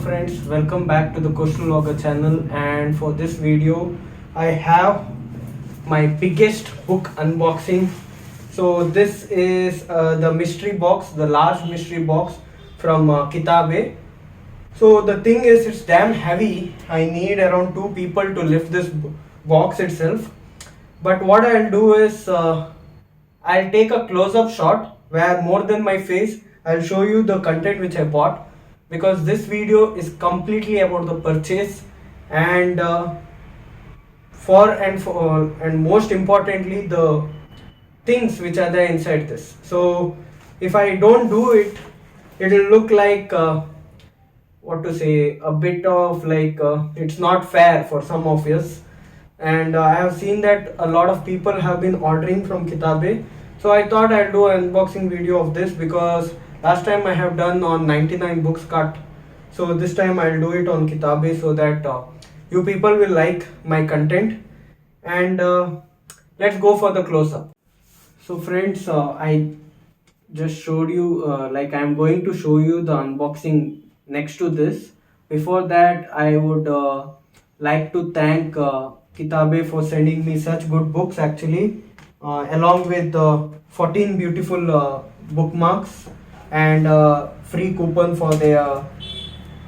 friends, welcome back to the Coastal Logger channel, and for this video I have my biggest book unboxing. So this is the mystery box, the large mystery box from Kitabe. So the thing is, it's damn heavy. I need around two people to lift this box itself. But what I'll do is I'll take a close-up shot where more than my face I'll show you the content which I bought, because this video is completely about the purchase and and most importantly the things which are there inside this. So if I don't do it, it will look like what to say, a bit of like it's not fair for some of us. And I have seen that a lot of people have been ordering from Kitabe, so I thought I'll do an unboxing video of this, because last time I have done on 99 books cut, so this time I'll do it on Kitabe so that you people will like my content. And let's go for the close-up. So friends, I just showed you like I'm going to show you the unboxing next to this. Before that, I would like to thank Kitabe for sending me such good books actually, along with 14 beautiful bookmarks and free coupon for their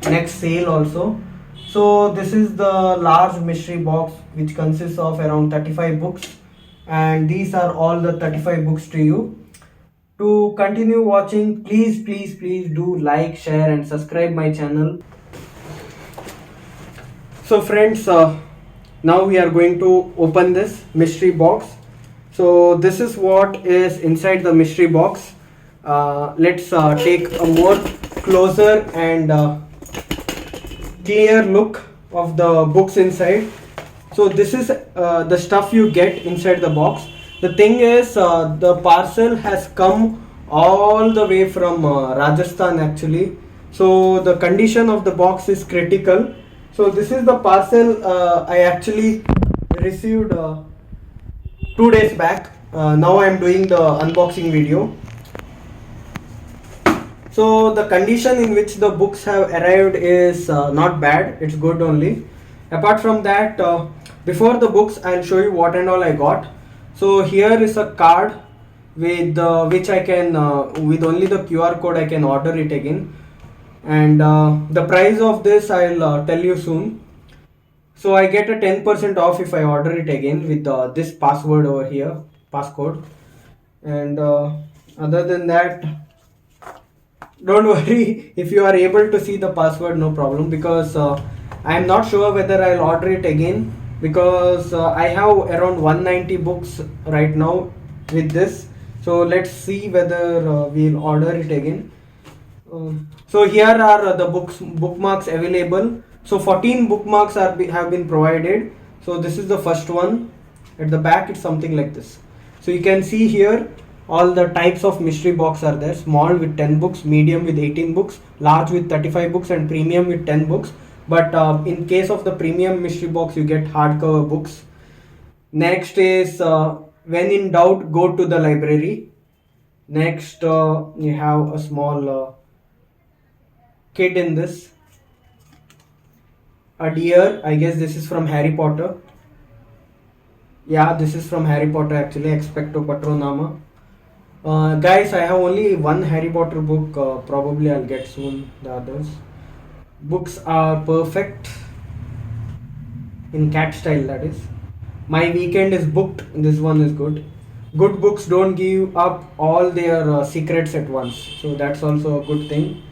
next sale also. So this is the large mystery box which consists of around 35 books, and these are all the 35 books to you. To continue watching, please do like, share and subscribe my channel. So friends, now we are going to open this mystery box. So this is what is inside the mystery box. Let's take a more closer and clear look of the books inside. So this is the stuff you get inside the box. The thing is, the parcel has come all the way from Rajasthan actually. So the condition of the box is critical. So this is the parcel I actually received 2 days back. Now I am doing the unboxing video. So the condition in which the books have arrived is not bad, it's good only. Apart from that, before the books I'll show you what and all I got. So here is a card with which I can with only the QR code I can order it again, and the price of this I'll tell you soon. So I get a 10% off if I order it again with this password over here, passcode. And other than that, don't worry if you are able to see the password, no problem, because I am not sure whether I'll order it again, because I have around 190 books right now with this. So let's see whether we'll order it again. So here are the bookmarks available. So 14 bookmarks have been provided. So this is the first one. At the back it's something like this. So you can see here all the types of mystery box are there: small with 10 books, medium with 18 books, large with 35 books and premium with 10 books. But in case of the premium mystery box you get hardcover books. Next is when in doubt go to the library. Next you have a small kid in this, a deer. I guess this is from Harry Potter. Yeah, this is from Harry Potter actually, Expecto Patronum. Guys, I have only one Harry Potter book. Probably I'll get soon the others. Books are perfect in cat style, that is. My weekend is booked. This one is good. Good books don't give up all their secrets at once, so that's also a good thing.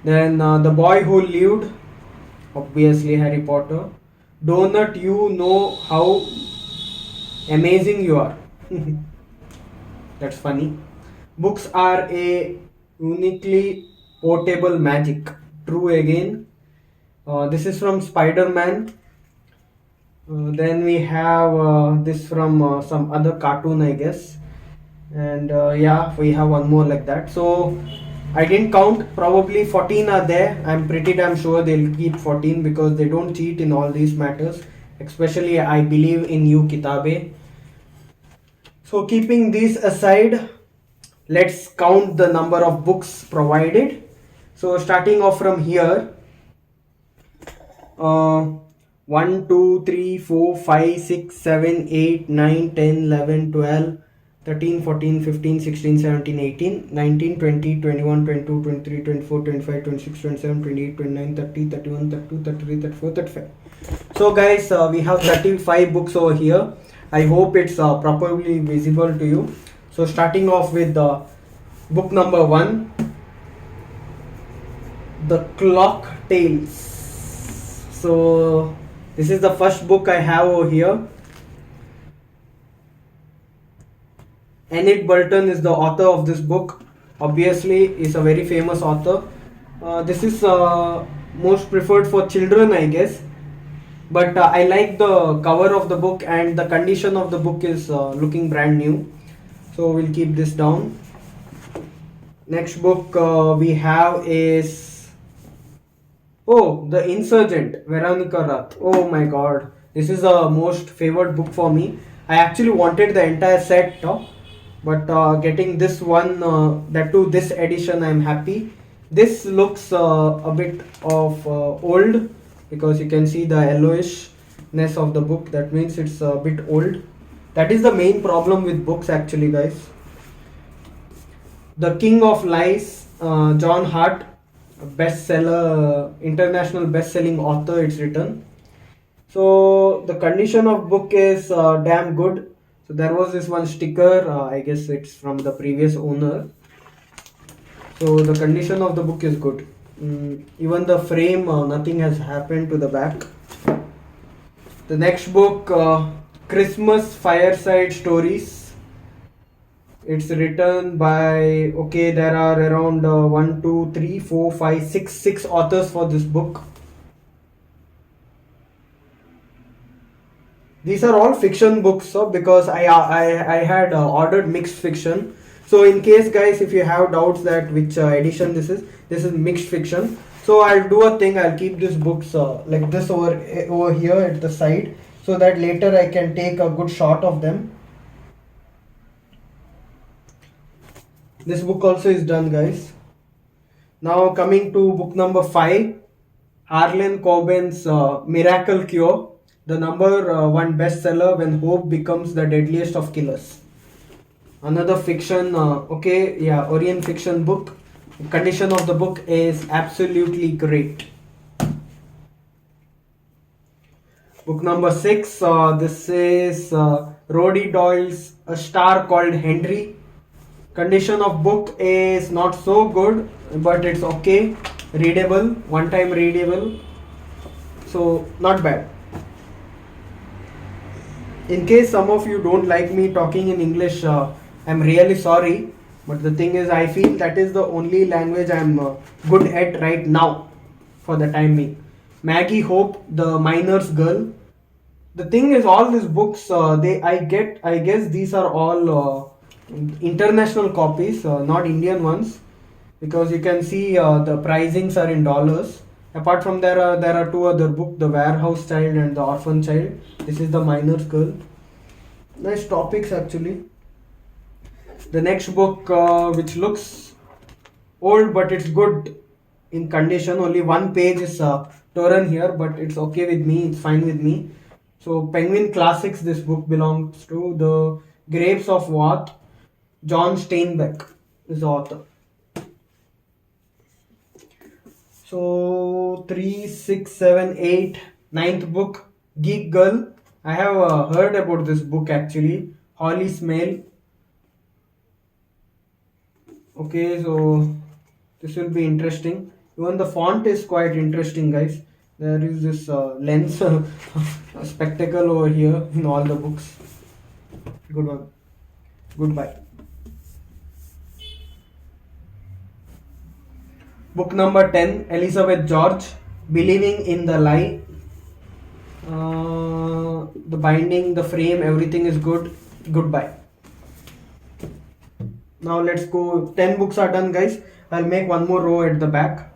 Then The Boy Who Lived, obviously Harry Potter. Donut, you know how amazing you are. That's funny. Books are a uniquely portable magic. True again. This is from Spider-Man. Then we have this from some other cartoon, I guess. And yeah, we have one more like that. So I didn't count, probably 14 are there. I'm pretty damn sure they'll keep 14, because they don't cheat in all these matters. Especially I believe in you, Kitabe. So keeping these aside, let's count the number of books provided. So starting off from here, uh, 1, 2, 3, 4, 5, 6, 7, 8, 9, 10, 11, 12, 13, 14, 15, 16, 17, 18, 19, 20, 21, 22, 23, 24, 25, 26, 27, 28, 29, 30, 31, 32, 33, 34, 35. So guys, we have 35 books over here. I hope it's properly visible to you. So starting off with book number 1, The Clock Tales. So this is the first book I have over here. Enid Blyton is the author of this book. Obviously, is a very famous author. This is most preferred for children, I guess. But I like the cover of the book, and the condition of the book is looking brand new. So we'll keep this down. Next book we have is The Insurgent, Veronica Roth. Oh my god, this is the most favored book for me. I actually wanted the entire set, but getting this one, that too this edition, I'm happy. This looks a bit of old, because you can see the yellowishness of the book. That means it's a bit old. That is the main problem with books actually, guys. The King of Lies, John Hart, bestseller, international best-selling author. It's written. So the condition of book is damn good. So there was this one sticker. I guess it's from the previous owner. So the condition of the book is good. Even the frame, nothing has happened to the back. The next book, Christmas Fireside Stories. It's written by, there are around 1, 2, 3, 4, 5, 6 authors for this book. These are all fiction books, because I had ordered mixed fiction. So in case, guys, if you have doubts that which edition this is mixed fiction. So I'll do a thing. I'll keep these books like this over here at the side, so that later I can take a good shot of them. This book also is done, guys. Now coming to book number 5, Harlan Coben's Miracle Cure, the number 1 bestseller, When Hope Becomes the Deadliest of Killers. Another fiction, Orient fiction book. The condition of the book is absolutely great. Book number 6, this is Roddy Doyle's A Star Called Henry. Condition of book is not so good, but it's okay, readable, one time readable, so not bad. In case some of you don't like me talking in English, I'm really sorry, but the thing is, I feel that is the only language I'm good at right now for the time being. Maggie Hope, The Miner's Girl. The thing is, all these books, I guess these are all international copies, not Indian ones, because you can see the pricings are in dollars. Apart from there are 2 other books, The Warehouse Child and The Orphan Child. This is The Miner's Girl. Nice topics actually. The next book, which looks old but it's good in condition, only 1 page is torn here, but it's okay with me, it's fine with me. So Penguin Classics, this book belongs to. The Grapes of Wrath, John Steinbeck is the author. So 3, 6, 7, 8, 9th book, Geek Girl. I have heard about this book actually. Holly Smale. Okay, so this will be interesting. Even the font is quite interesting, guys. There is this lens a spectacle over here in all the books. Good one. Goodbye. Book number 10, Elizabeth George, Believing in the Lie. The binding, the frame, everything is good. Goodbye. Now let's go. 10 books are done, guys. I'll make one more row at the back.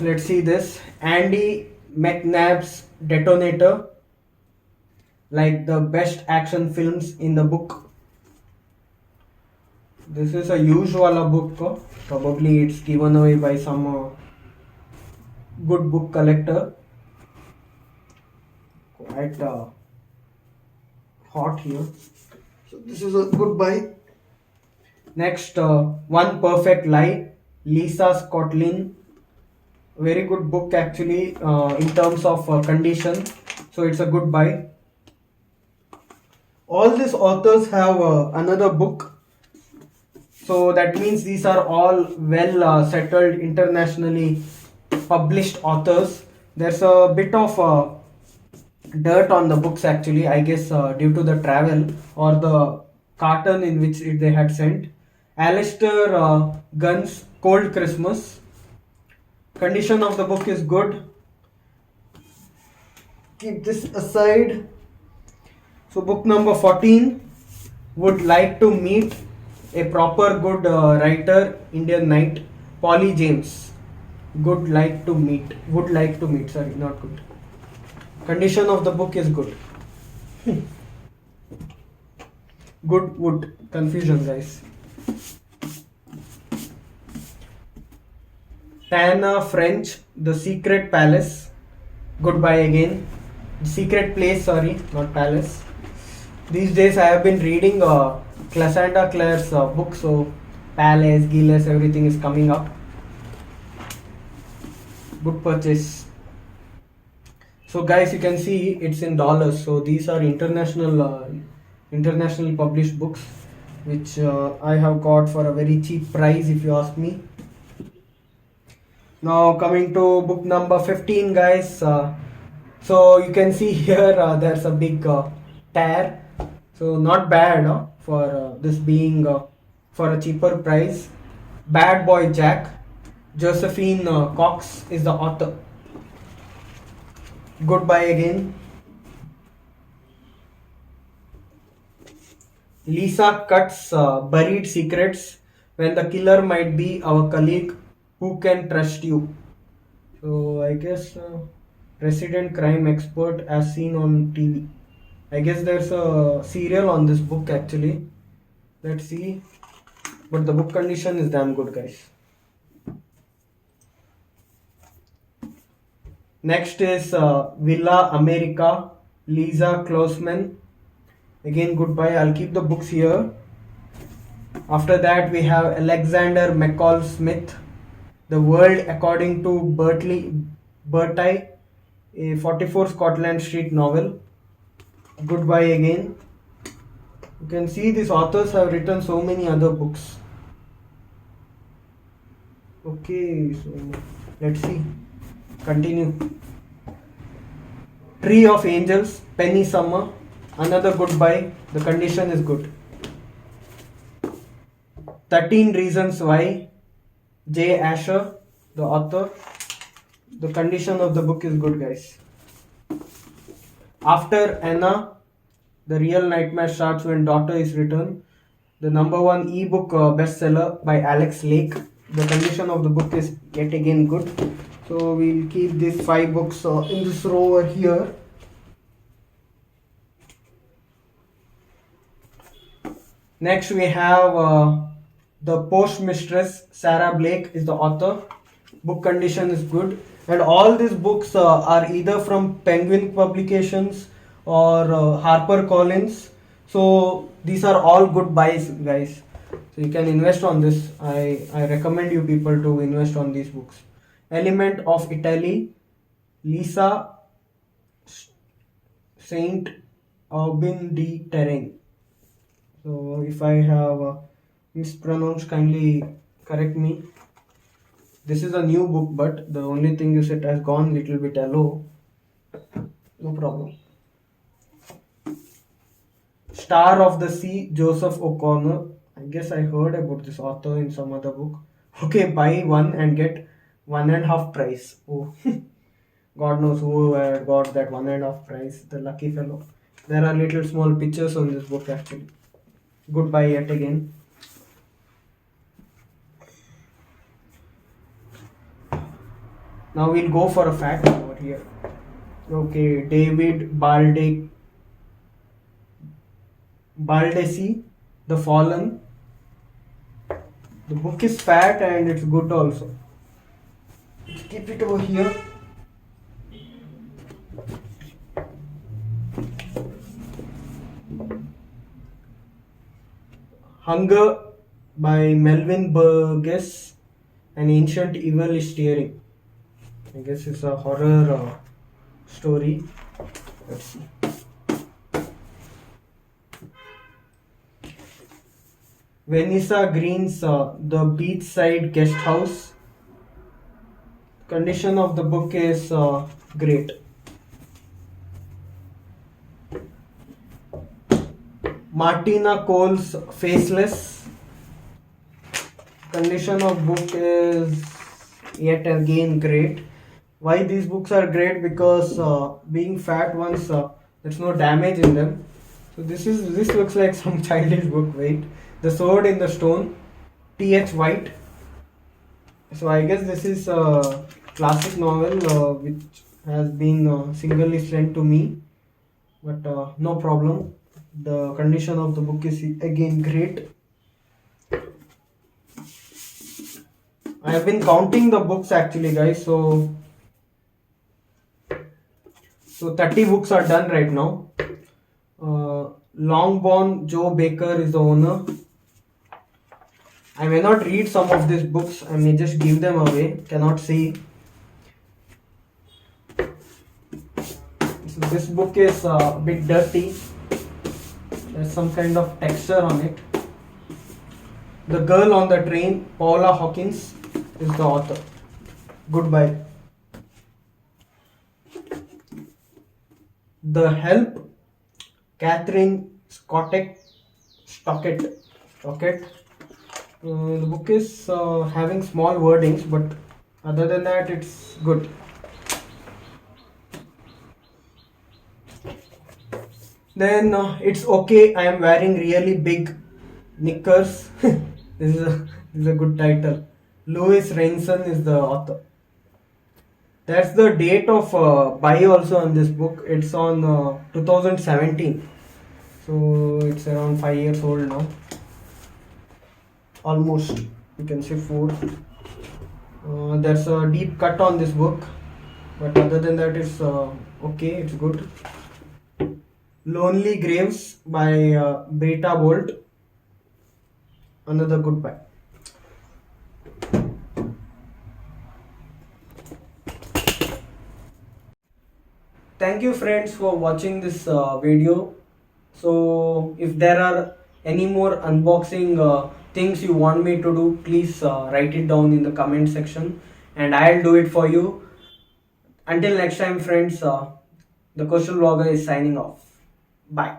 Let's see this. Andy McNabb's Detonator, like the best action films in the book. This is a huge wala book. Probably it's given away by some good book collector. Quite hot here. So this is a good buy. Next, One Perfect Lie, Lisa Scotland. Very good book actually in terms of condition. So it's a good buy. All these authors have another book. So that means these are all well settled internationally published authors. There's a bit of dirt on the books actually, I guess due to the travel or the carton in which they had sent. Alistair Gunn's Cold Christmas. Condition of the book is good. Keep this aside. So book number 14, Would Like to Meet a Proper Good Writer, Indian Knight, Polly James. Would like to meet, sorry, not good. Condition of the book is good. Good wood, confusion guys. Tana French, The Secret Palace. Goodbye again. Secret Place, sorry, not Palace. These days I have been reading Cassandra Clare's book, so Palace, Gilles, everything is coming up. Good purchase. So guys, you can see it's in dollars. So these are internationally published books, which I have got for a very cheap price, if you ask me. Now coming to book number 15, guys. So you can see here there's a big tear. So not bad for this being for a cheaper price. Bad Boy Jack. Josephine Cox is the author. Goodbye again. Lisa Cuts Buried Secrets. When the killer might be our colleague, who can trust you? So I guess resident crime expert as seen on TV. I guess there's a serial on this book actually. Let's see. But the book condition is damn good, guys. Next is Villa America, Lisa Klossman. Again, goodbye. I'll keep the books here. After that, we have Alexander McCall Smith, The World According to Bertie, a 44 Scotland Street novel. Goodbye again. You can see these authors have written so many other books. Okay, so let's see. Continue. Tree of Angels, Penny Summer. Another goodbye. The condition is good. 13 Reasons Why, J. Asher, the author. The condition of the book is good, guys. After Anna, The Real Nightmare Starts When Daughter is Returned. The #1 ebook bestseller by Alex Lake. The condition of the book is yet again good. So we'll keep these 5 books in this row over here. Next we have The Postmistress. Sarah Blake is the author. Book condition is good. And all these books are either from Penguin Publications or Harper Collins. So these are all good buys, guys. So you can invest on this. I recommend you people to invest on these books. Element of Italy, Lisa Saint Aubin de Terrain. So if I have mispronounced, kindly correct me. This is a new book, but the only thing is it has gone little bit yellow. No problem. Star of the Sea, Joseph O'Connor. I guess I heard about this author in some other book. Okay, buy one and get 1.5 price. Oh, God knows who got that 1.5 price. The lucky fellow. There are little small pictures on this book actually. Goodbye yet again. Now we'll go for a fact over here. Okay, David Baldacci, The Fallen. The book is fat and it's good also. Let's keep it over here. Hunger by Melvin Burgess. An Ancient Evil is Steering. I guess it's a horror story. Let's see. Vanessa Green's The Beachside Guest House. Condition of the book is great. Martina Cole's Faceless. Condition of book is yet again great. Why these books are great? Because being fat ones, there's no damage in them. So this looks like some childish book. Wait, The Sword in the Stone, T.H. White. So I guess this is a classic novel which has been singly sent to me, but no problem. The condition of the book is again great. I have been counting the books actually, guys. So 30 books are done right now. Longbourn Joe Baker is the owner. I may not read some of these books. I may just give them away. Cannot see. So this book is a bit dirty. There's some kind of texture on it. The Girl on the Train, Paula Hawkins is the author. Goodbye. The Help, Catherine Stockett. The book is having small wordings, but other than that, it's good. Then It's Okay, I Am Wearing Really Big Knickers. This is a good title. Louis Ranson is the author. That's the date of buy also on this book. It's on 2017. So it's around 5 years old now. Almost. You can say 4. There's a deep cut on this book. But other than that, it's okay. It's good. Lonely Graves by Beta Bolt. Another good buy. Thank you friends for watching this video. So if there are any more unboxing things you want me to do, please write it down in the comment section and I'll do it for you. Until next time friends, the Coastal Vlogger is signing off. Bye.